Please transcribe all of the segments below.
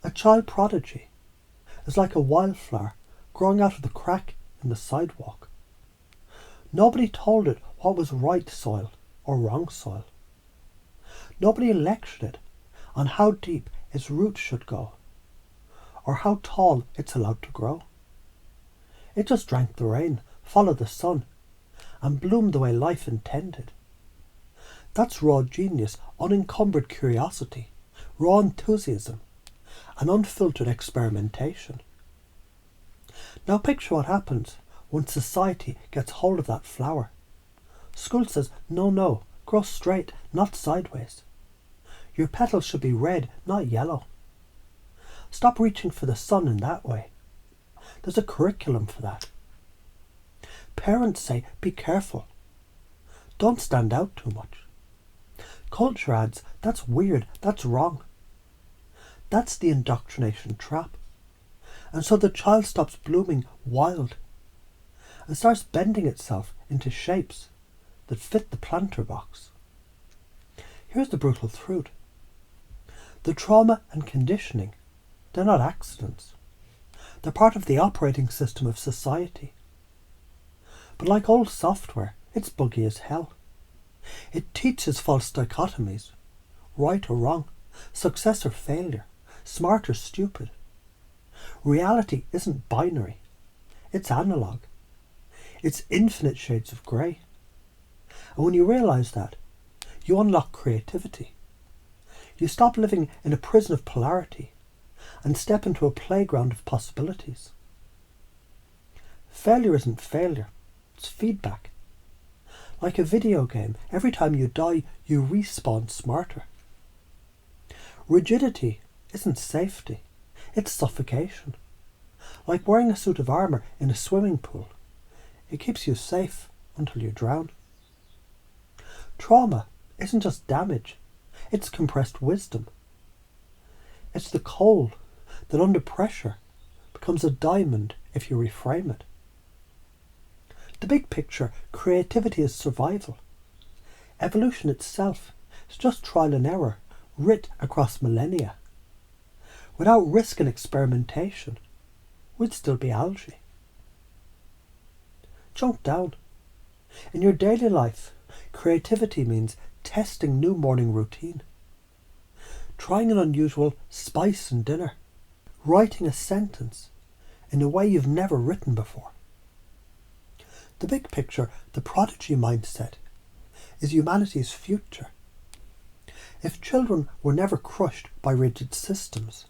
A child prodigy is like a wildflower growing out of the crack in the sidewalk. Nobody told it what was right soil or wrong soil. Nobody lectured it on how deep its roots should go, or how tall it's allowed to grow. It just drank the rain, followed the sun, and bloomed the way life intended. That's raw genius, unencumbered curiosity, raw enthusiasm, and unfiltered experimentation. Now picture what happens when society gets hold of that flower. School says, no, grow straight, not sideways. Your petals should be red, not yellow. Stop reaching for the sun in that way. There's a curriculum for that. Parents say, be careful. Don't stand out too much. Culture adds, that's weird, that's wrong. That's the indoctrination trap. And so the child stops blooming wild and starts bending itself into shapes that fit the planter box. Here's the brutal truth. The trauma and conditioning, they're not accidents. They're part of the operating system of society. But like old software, it's buggy as hell. It teaches false dichotomies, right or wrong, success or failure, smart or stupid. Reality isn't binary, it's analog. It's infinite shades of grey. And when you realise that, you unlock creativity. You stop living in a prison of polarity and step into a playground of possibilities. Failure isn't failure, it's feedback. Like a video game, every time you die, you respawn smarter. Rigidity isn't safety, it's suffocation. Like wearing a suit of armour in a swimming pool, it keeps you safe until you drown. Trauma isn't just damage, it's compressed wisdom. It's the coal that under pressure becomes a diamond if you reframe it. The big picture, creativity is survival. Evolution itself is just trial and error, writ across millennia. Without risk and experimentation, we'd still be algae. Jump down. In your daily life, creativity means testing new morning routine, trying an unusual spice in dinner, writing a sentence in a way you've never written before. The big picture, the prodigy mindset, is humanity's future. If children were never crushed by rigid systems,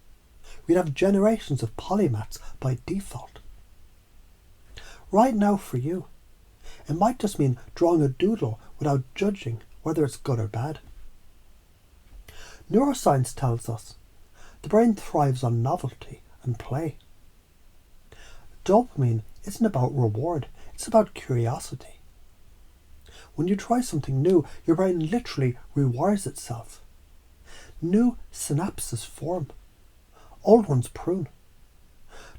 we'd have generations of polymaths by default. Right now for you, it might just mean drawing a doodle without judging whether it's good or bad. Neuroscience tells us the brain thrives on novelty and play. Dopamine isn't about reward, it's about curiosity. When you try something new, your brain literally rewires itself. New synapses form. Old ones prune.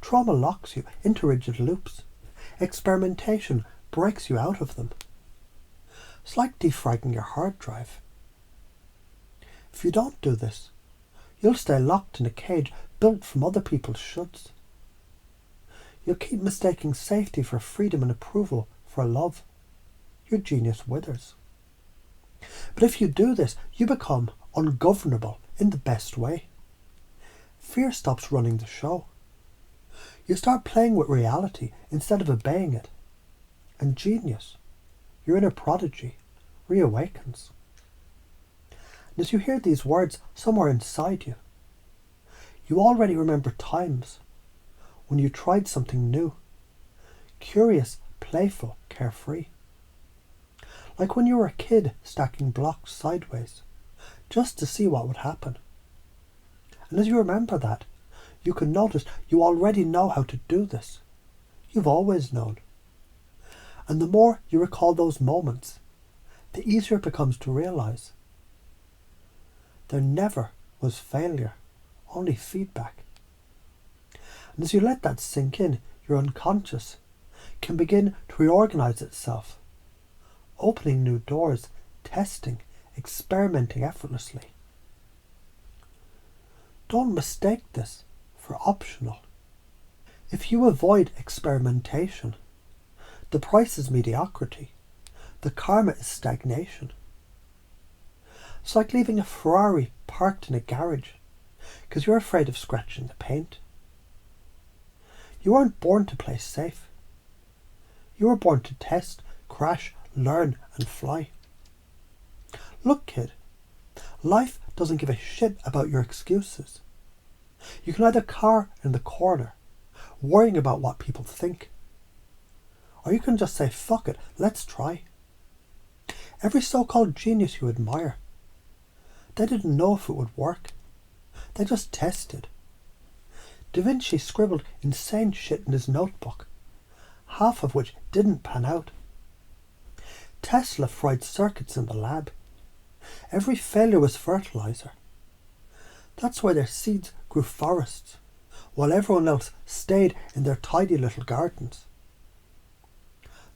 Trauma locks you into rigid loops. Experimentation breaks you out of them. It's like defragging your hard drive. If you don't do this, you'll stay locked in a cage built from other people's shoulds. You'll keep mistaking safety for freedom and approval for love. Your genius withers. But if you do this, you become ungovernable in the best way. Fear stops running the show. You start playing with reality instead of obeying it. And genius, your inner prodigy, reawakens. And as you hear these words somewhere inside you, you already remember times when you tried something new, curious, playful, carefree. Like when you were a kid stacking blocks sideways, just to see what would happen. And as you remember that, you can notice you already know how to do this. You've always known. And the more you recall those moments, the easier it becomes to realise there never was failure, only feedback. And as you let that sink in, your unconscious can begin to reorganise itself, opening new doors, testing, experimenting effortlessly. Don't mistake this for optional. If you avoid experimentation, the price is mediocrity. The karma is stagnation. It's like leaving a Ferrari parked in a garage because you're afraid of scratching the paint. You weren't born to play safe. You were born to test, crash, learn and fly. Look, kid, life doesn't give a shit about your excuses. You can either cower in the corner, worrying about what people think, or you can just say, fuck it, let's try. Every so-called genius you admire, they didn't know if it would work. They just tested. Da Vinci scribbled insane shit in his notebook, half of which didn't pan out. Tesla fried circuits in the lab. Every failure was fertilizer. That's why their seeds grew forests, while everyone else stayed in their tidy little gardens.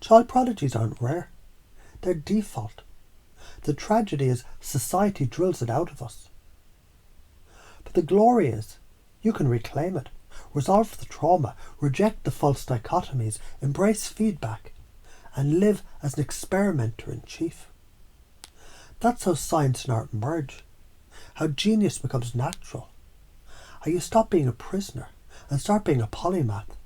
Child prodigies aren't rare. They're default. The tragedy is society drills it out of us. But the glory is, you can reclaim it, resolve the trauma, reject the false dichotomies, embrace feedback, and live as an experimenter in chief. That's how science and art merge, how genius becomes natural, how you stop being a prisoner and start being a polymath,